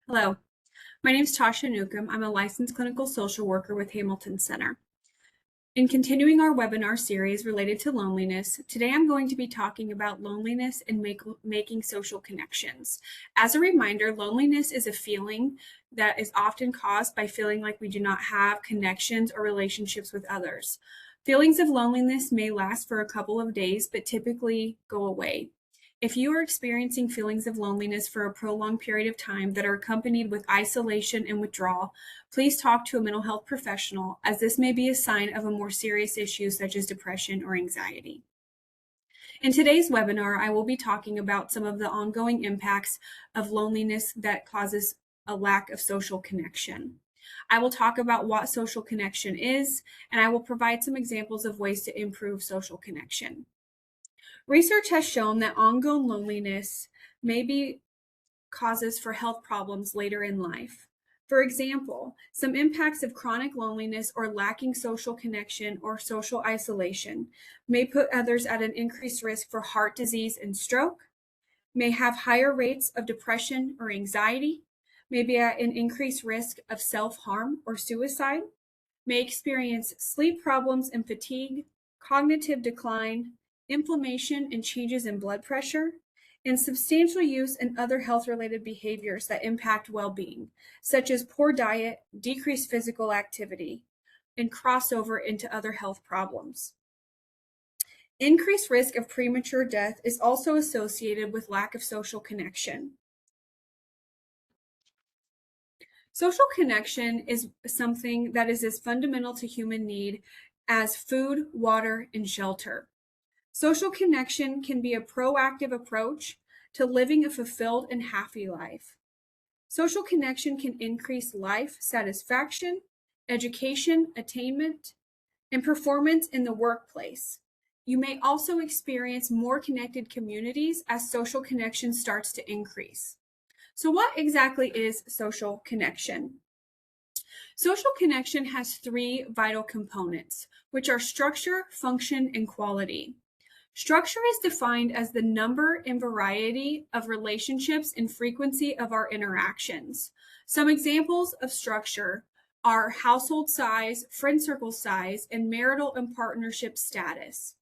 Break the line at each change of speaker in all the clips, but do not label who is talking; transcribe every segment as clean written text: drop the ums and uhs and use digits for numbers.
Hello, my name is Tasha Newcomb. I'm a licensed clinical social worker with Hamilton Center. In continuing our webinar series related to loneliness, today I'm going to be talking about loneliness and making social connections. As a reminder, loneliness is a feeling that is often caused by feeling like we do not have connections or relationships with others. Feelings of loneliness may last for a couple of days, but typically go away. If you are experiencing feelings of loneliness for a prolonged period of time that are accompanied with isolation and withdrawal, please talk to a mental health professional, as this may be a sign of a more serious issue such as depression or anxiety. In today's webinar, I will be talking about some of the ongoing impacts of loneliness that causes a lack of social connection. I will talk about what social connection is, and I will provide some examples of ways to improve social connection. Research has shown that ongoing loneliness may be causes for health problems later in life. For example, some impacts of chronic loneliness or lacking social connection or social isolation may put others at an increased risk for heart disease and stroke, may have higher rates of depression or anxiety, may be at an increased risk of self-harm or suicide, may experience sleep problems and fatigue, cognitive decline, inflammation and changes in blood pressure, and substantial use and other health-related behaviors that impact well-being, such as poor diet, decreased physical activity, and crossover into other health problems. Increased risk of premature death is also associated with lack of social connection. Social connection is something that is as fundamental to human need as food, water, and shelter. Social connection can be a proactive approach to living a fulfilled and happy life. Social connection can increase life satisfaction, education, attainment, and performance in the workplace. You may also experience more connected communities as social connection starts to increase. So what exactly is social connection? Social connection has three vital components, which are structure, function, and quality. Structure is defined as the number and variety of relationships and frequency of our interactions. Some examples of structure are household size, friend circle size, and marital and partnership status.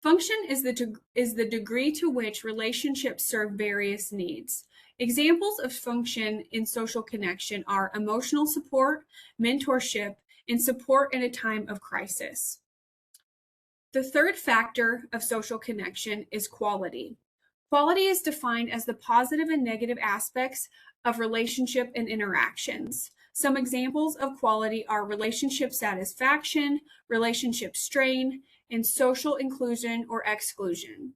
Function is the degree to which relationships serve various needs. Examples of function in social connection are emotional support, mentorship, and support in a time of crisis. The third factor of social connection is quality. Quality is defined as the positive and negative aspects of relationship and interactions. Some examples of quality are relationship satisfaction, relationship strain, and social inclusion or exclusion.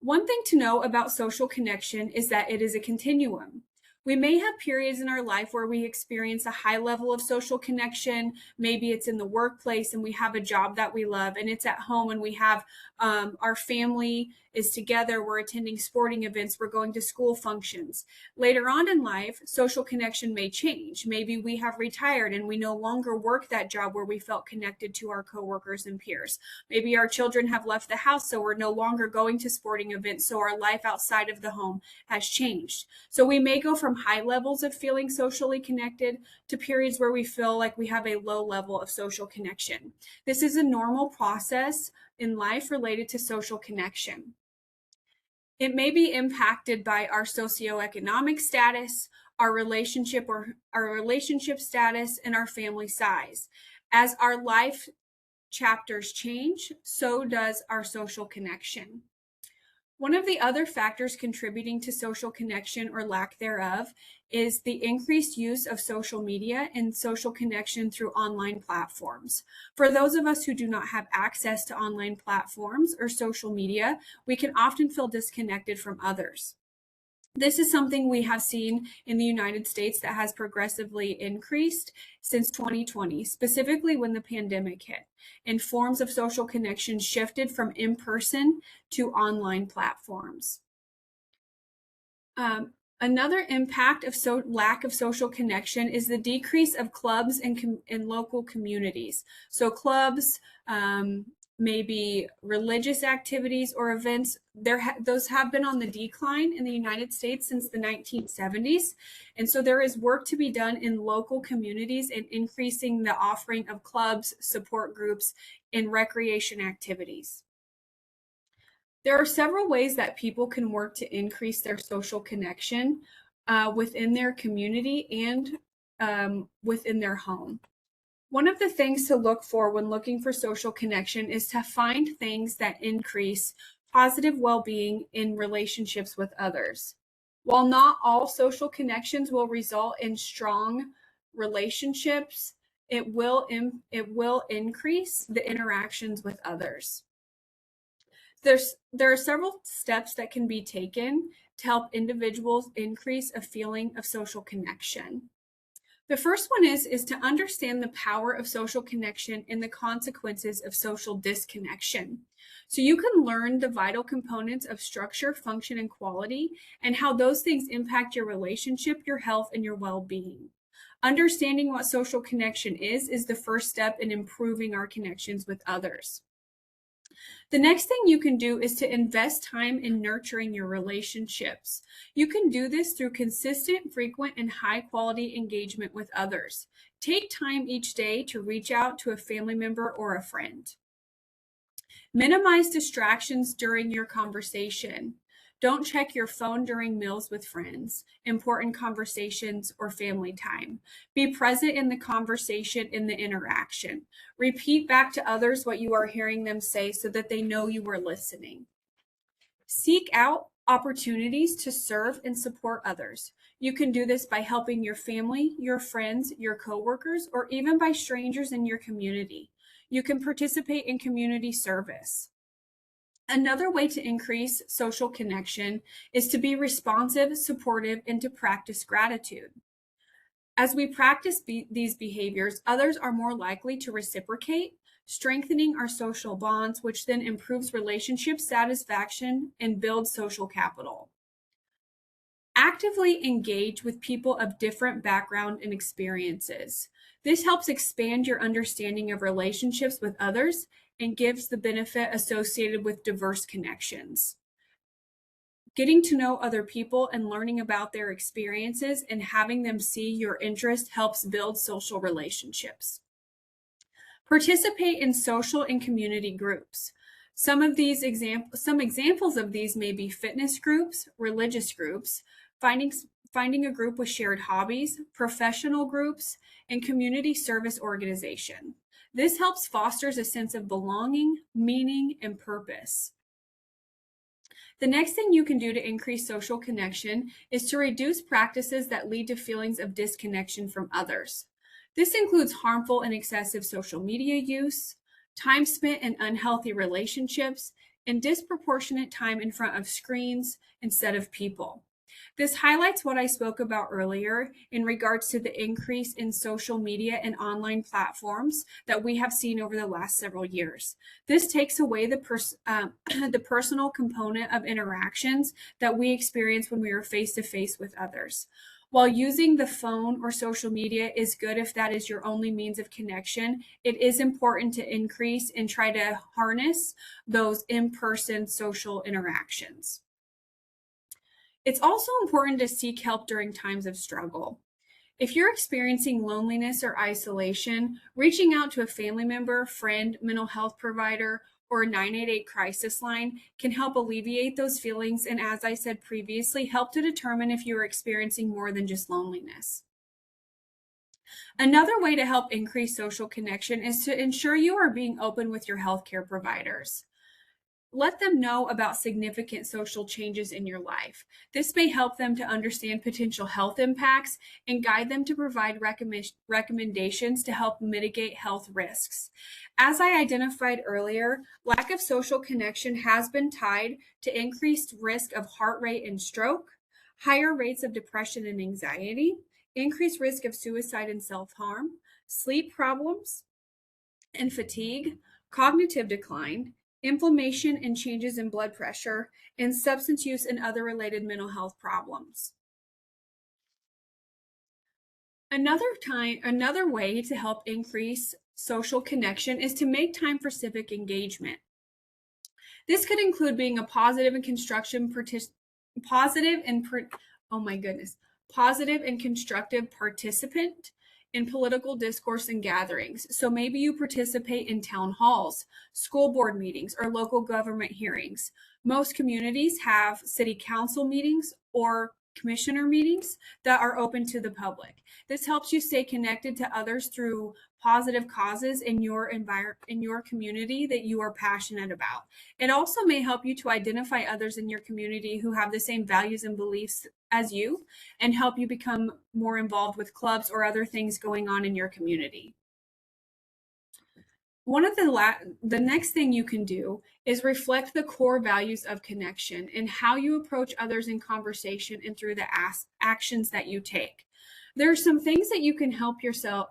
One thing to know about social connection is that it is a continuum. We may have periods in our life where we experience a high level of social connection. Maybe it's in the workplace and we have a job that we love, and it's at home and we have our family is together, we're attending sporting events, we're going to school functions. Later on in life, social connection may change. Maybe we have retired and we no longer work that job where we felt connected to our coworkers and peers. Maybe our children have left the house, so we're no longer going to sporting events, so our life outside of the home has changed. So we may go from high levels of feeling socially connected to periods where we feel like we have a low level of social connection. This is a normal process in life related to social connection. It may be impacted by our socioeconomic status, our relationship status, and our family size. As our life chapters change, so does our social connection. One of the other factors contributing to social connection or lack thereof is the increased use of social media and social connection through online platforms. For those of us who do not have access to online platforms or social media, we can often feel disconnected from others. This is something we have seen in the United States that has progressively increased since 2020, specifically when the pandemic hit, and forms of social connection shifted from in-person to online platforms. Another impact of lack of social connection is the decrease of clubs in local communities. So clubs, maybe religious activities or events, those have been on the decline in the United States since the 1970s. And so there is work to be done in local communities in increasing the offering of clubs, support groups, and recreation activities. There are several ways that people can work to increase their social connection within their community and within their home. One of the things to look for when looking for social connection is to find things that increase positive well-being in relationships with others. While not all social connections will result in strong relationships, it will increase the interactions with others. There are several steps that can be taken to help individuals increase a feeling of social connection. The first one is to understand the power of social connection and the consequences of social disconnection. So you can learn the vital components of structure, function, and quality, and how those things impact your relationship, your health, and your well-being. Understanding what social connection is the first step in improving our connections with others. The next thing you can do is to invest time in nurturing your relationships. You can do this through consistent, frequent, and high-quality engagement with others. Take time each day to reach out to a family member or a friend. Minimize distractions during your conversation. Don't check your phone during meals with friends, important conversations, or family time. Be present in the conversation, in the interaction. Repeat back to others what you are hearing them say so that they know you are listening. Seek out opportunities to serve and support others. You can do this by helping your family, your friends, your coworkers, or even by strangers in your community. You can participate in community service. Another way to increase social connection is to be responsive, supportive, and to practice gratitude. As we practice these behaviors, others are more likely to reciprocate, strengthening our social bonds, which then improves relationship satisfaction and builds social capital. Actively engage with people of different background and experiences. This helps expand your understanding of relationships with others and gives the benefit associated with diverse connections. Getting to know other people and learning about their experiences and having them see your interest helps build social relationships. Participate in social and community groups. Some examples of these may be fitness groups, religious groups, finding a group with shared hobbies, professional groups, and community service organization. This helps fosters a sense of belonging, meaning, and purpose. The next thing you can do to increase social connection is to reduce practices that lead to feelings of disconnection from others. This includes harmful and excessive social media use, time spent in unhealthy relationships, and disproportionate time in front of screens instead of people. This highlights what I spoke about earlier in regards to the increase in social media and online platforms that we have seen over the last several years. This takes away the personal component of interactions that we experience when we are face-to-face with others. While using the phone or social media is good if that is your only means of connection, it is important to increase and try to harness those in-person social interactions. It's also important to seek help during times of struggle. If you're experiencing loneliness or isolation, reaching out to a family member, friend, mental health provider, or a 988 crisis line can help alleviate those feelings and, as I said previously, help to determine if you are experiencing more than just loneliness. Another way to help increase social connection is to ensure you are being open with your healthcare providers. Let them know about significant social changes in your life. This may help them to understand potential health impacts and guide them to provide recommendations to help mitigate health risks. As I identified earlier, lack of social connection has been tied to increased risk of heart rate and stroke, higher rates of depression and anxiety, increased risk of suicide and self-harm, sleep problems and fatigue, cognitive decline, inflammation and changes in blood pressure, and substance use and other related mental health problems. Another way to help increase social connection is to make time for civic engagement. This could include being a positive and constructive participant in political discourse and gatherings. So maybe you participate in town halls, school board meetings, or local government hearings. Most communities have city council meetings or commissioner meetings that are open to the public. This helps you stay connected to others through positive causes in your community that you are passionate about. It also may help you to identify others in your community who have the same values and beliefs as you and help you become more involved with clubs or other things going on in your community. One of the next thing you can do is reflect the core values of connection and how you approach others in conversation and through the actions that you take. There are some things that you can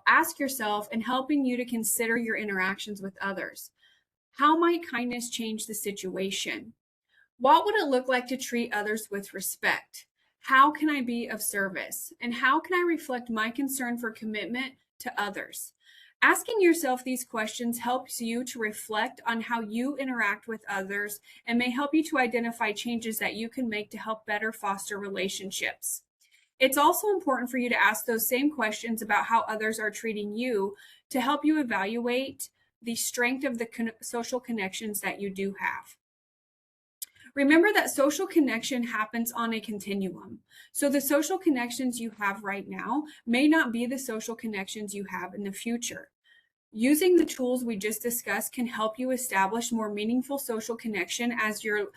ask yourself in helping you to consider your interactions with others. How might kindness change the situation? What would it look like to treat others with respect? How can I be of service? And how can I reflect my concern for commitment to others? Asking yourself these questions helps you to reflect on how you interact with others and may help you to identify changes that you can make to help better foster relationships. It's also important for you to ask those same questions about how others are treating you to help you evaluate the strength of the social connections that you do have. Remember that social connection happens on a continuum. So the social connections you have right now may not be the social connections you have in the future. Using the tools we just discussed can help you establish more meaningful social connection as your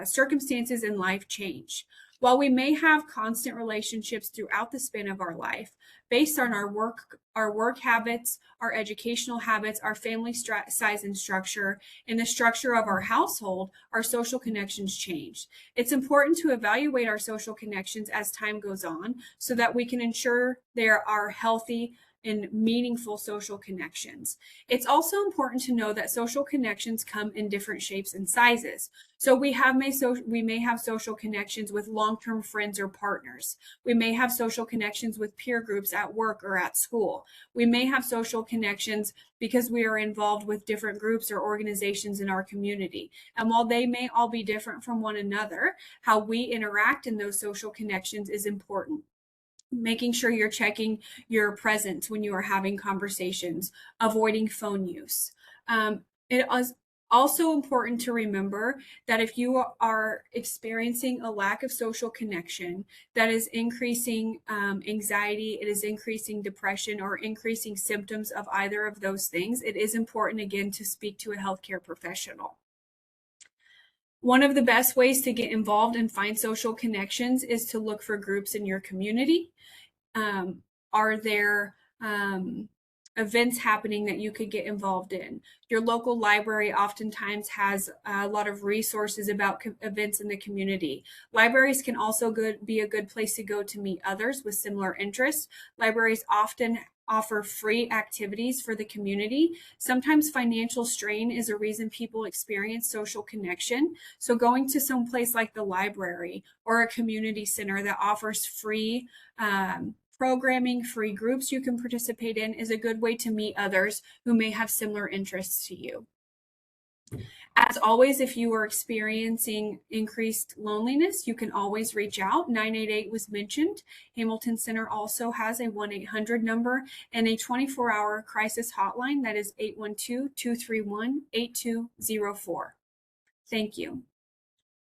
circumstances in life change. While we may have constant relationships throughout the span of our life, based on our work habits, our educational habits, our family size and structure, and the structure of our household, our social connections change. It's important to evaluate our social connections as time goes on so that we can ensure they are healthy and meaningful social connections. It's also important to know that social connections come in different shapes and sizes. So we may have social connections with long-term friends or partners. We may have social connections with peer groups at work or at school. We may have social connections because we are involved with different groups or organizations in our community. And while they may all be different from one another, how we interact in those social connections is important. Making sure you're checking your presence when you are having conversations, avoiding phone use. It is also important to remember that if you are experiencing a lack of social connection, that is increasing anxiety, it is increasing depression, or increasing symptoms of either of those things, it is important, again, to speak to a healthcare professional. One of the best ways to get involved and find social connections is to look for groups in your community. Are there events happening that you could get involved in? Your local library oftentimes has a lot of resources about events in the community. Libraries can also be a good place to go to meet others with similar interests. Libraries often offer free activities for the community. Sometimes financial strain is a reason people experience social connection. So going to some place like the library or a community center that offers free programming, free groups you can participate in is a good way to meet others who may have similar interests to you. As always, if you are experiencing increased loneliness, you can always reach out. 988 was mentioned. Hamilton Center also has a 1-800 number and a 24-hour crisis hotline that is 812-231-8204. Thank you.